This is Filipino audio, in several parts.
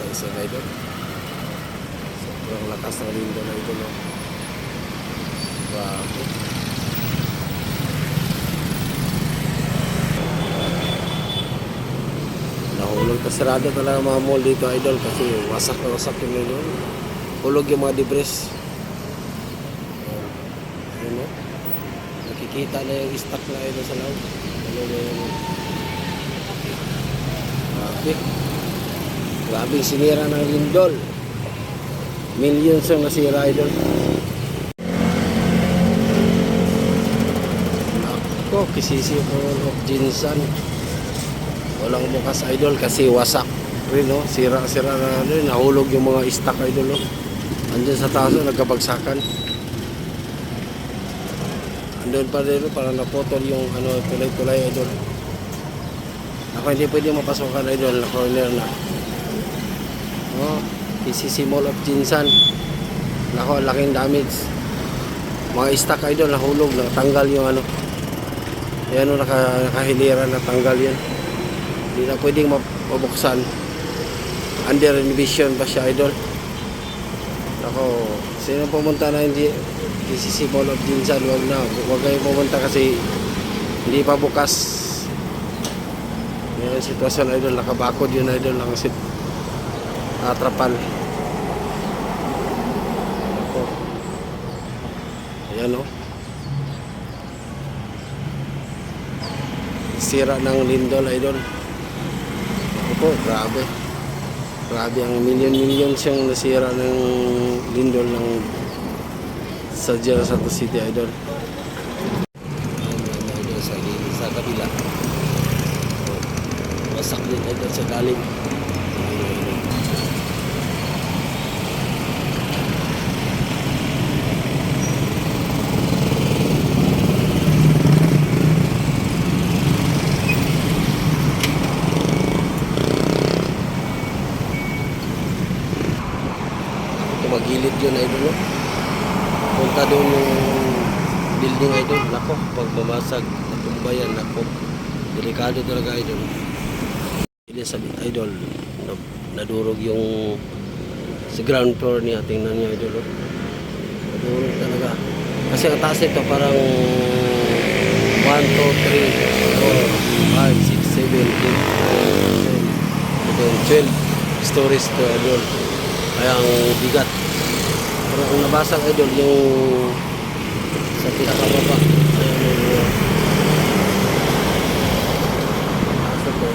isa na idol. Sobrang lakas ng lindol na idol. No? Grabe. Nahulog na sarado talaga mga mall dito idol kasi wasak na wasak yung lindol. Hulog yung mga debris. Ayun o. Nakikita na yung stock na idol sa loob. Ano na yung... Grabe. Grabe sinira ng lindol. Millions yung nasira idol. Ako, kisisi ko of Jinsan. Walang bukas idol kasi wasak rin no. Sira-sira na rin. Nahulog yung mga stock idol no. Andun sa taso nagkabagsakan. Andun pa rin no, parang napotol yung ano, tulay-tulay idol. Ako hindi pwede mapasokan idol. Na-corner na. Oh, PCC Mall of Jinsan. Nako, laking damage. Mga stock idol nahulog, natanggal yung ano. Ayan o, nakahilira, natanggal yan. Hindi na pwedeng mabuksan. Under renovation pa siya idol. Nako, sino pumunta na hindi PCC Mall of Jinsan, huwag kayo pumunta kasi hindi pa bukas. Yan ang sitwasyon idol, nakabakod yun idol, atrapan. Nako. Ayan o. Sira ng lindol idol. Opo, grabe. Grabe ang million siyang nasira ng lindol ng sa General Santos City idol. Idol sa kabila. Wasak din idol sa galing. Magilid yun idol no? Punta doon yung building idol. Nako, pag mamasag natumba yan, nako, delikado talaga idol. Elizabeth idol, nadurog yung sa ground floor niya. Tingnan niya idol no? Nadurog talaga kasi ang taas ito parang 1, 2, 3, 4, 5, 6, 7, 8, 12 stories to idol. Kaya ang bigat. Pero kung nabasag idol yung sa pinakababa, ayun yung nasa to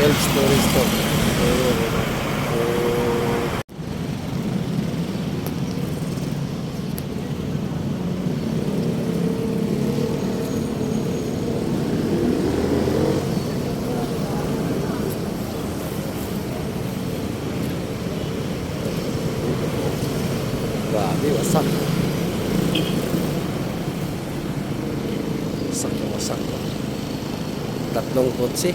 12 stories to. Grabe, wasak. Wasak na wasak. 3 kotse.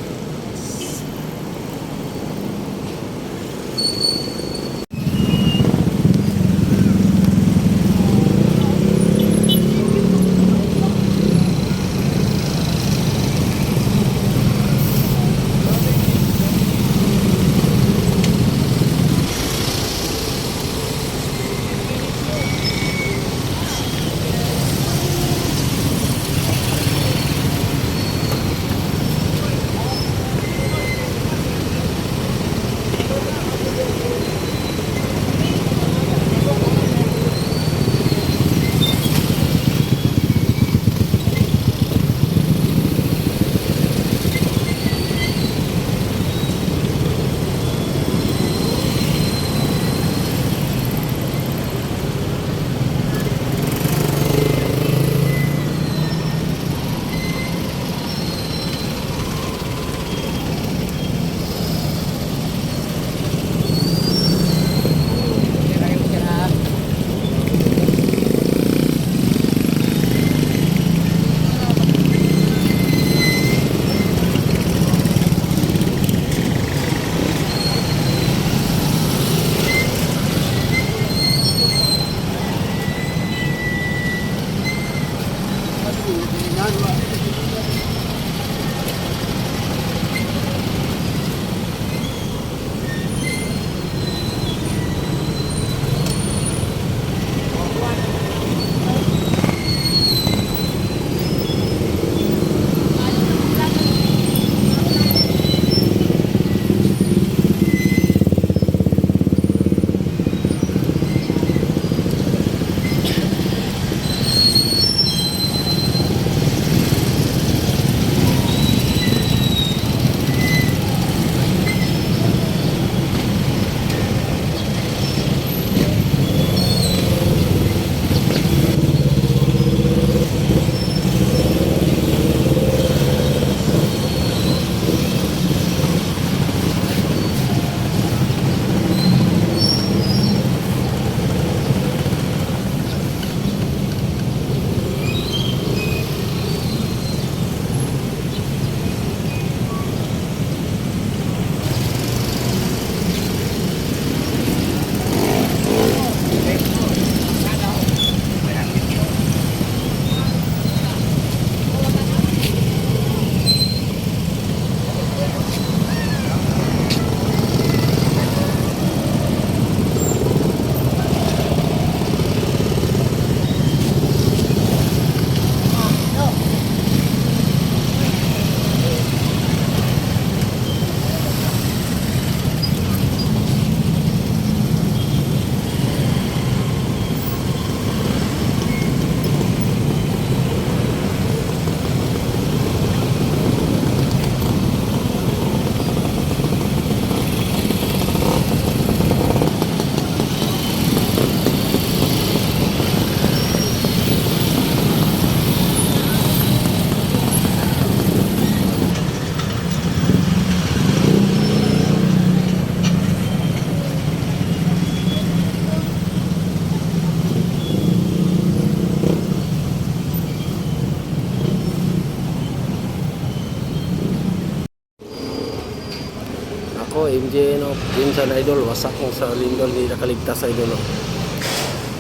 engine of Jinsan idol, wasak mo sa lindol, hindi nakaligtas idol. Oh.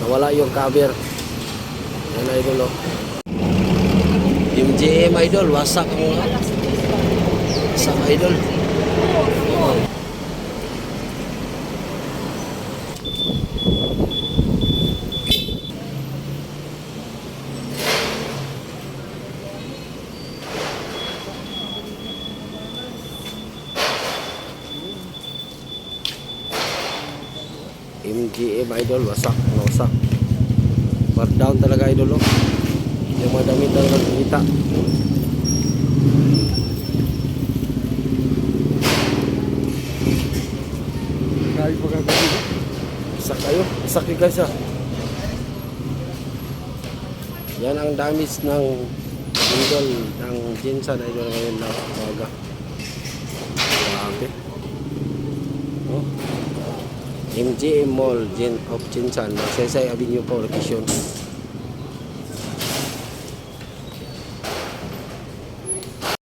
Nawala yung cover. Yan idol. Oh. MGM idol, wasak ang wasak idol. Oh. MGM idol, wasak, wasak. Bar down talaga idol. Oh. Yung mga damit talaga kita. Kaya pa gagawin. Wasak kayo, wasak kayo guys. Yan ang damage ng idol ng Jinsan idol ngayon na umaga. Grabe. Oh. MGM Mall of Jinsan, Magsaysay Avenue po, location.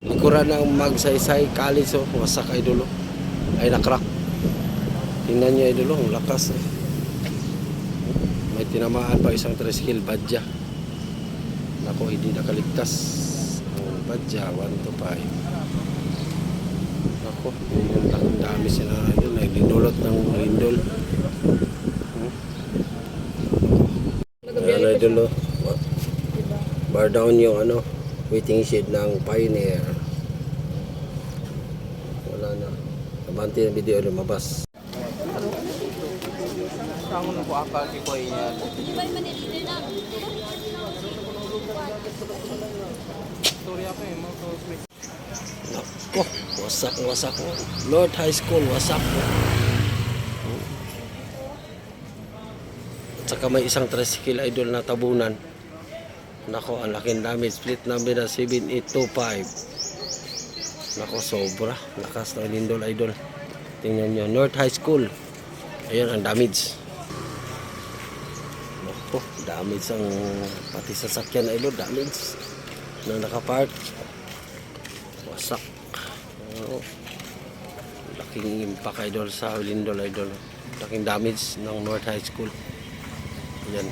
Likuran ng Magsaysay College, oh, wasak idol. Oh. Ay nakrak. Tingnan nyo idol, ang lakas. Eh. May tinamaan pa isang tricycle, badya. Nako, hindi nakaligtas. Ang badya, 1 to 5. Nako, yung dami sila idol, nagdinulot ng lindol. Ayan idol, oh. Bar down yung ano, waiting shed ng Pioneer. Wala na. Abante ng video lumabas. Kamu nung akal di ko yan. Storya pa eh, mga close. Nako, wasak. Lord High School, wasak. At saka may isang tricycle idol na tabunan. Nako, ang laking damage. Split number na 7825. Nako, sobra. Lakas ng lindol idol. Tingnan nyo, North High School. Ayan ang damage. Nako, damage ang pati sasakyan idol. Damage na nakapark. Wasak. Oh, laking impact idol sa lindol idol. Laking damage ng North High School. Ayan.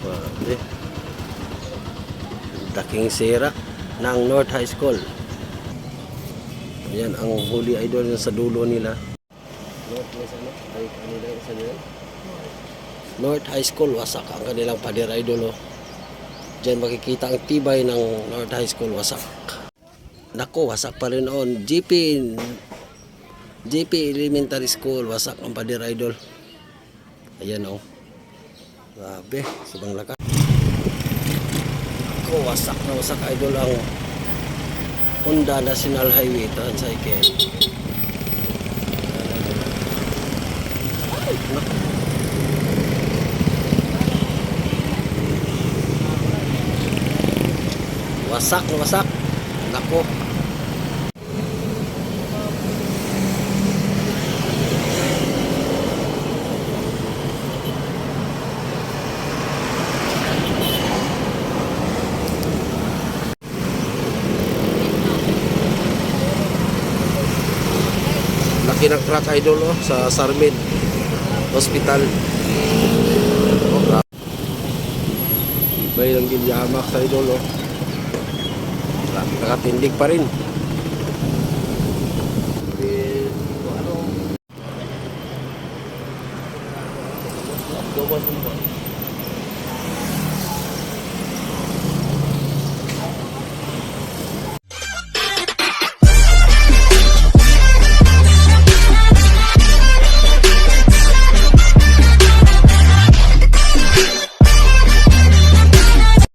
Grabe. Laking sira ng North High School. Ayan ang huli idol sa dulo nila. North High School, wasak ang kanilang pader idol. Oh. Diyan makikita ang tibay ng North High School, wasak. Nako, wasak pa rin on. GP Elementary School, wasak ang pader idol. Ayan oh. Grabe, sobrang lakas. Nako, wasak na wasak idol ang Honda National Highway Tricycle. Nako. Wasak na wasak. Nako. Laki ng crack idol oh, sa Sarmin Hospital. Oh, grabe. Ibay ng Gilyamak sa idol oh. Nakatindig pa rin.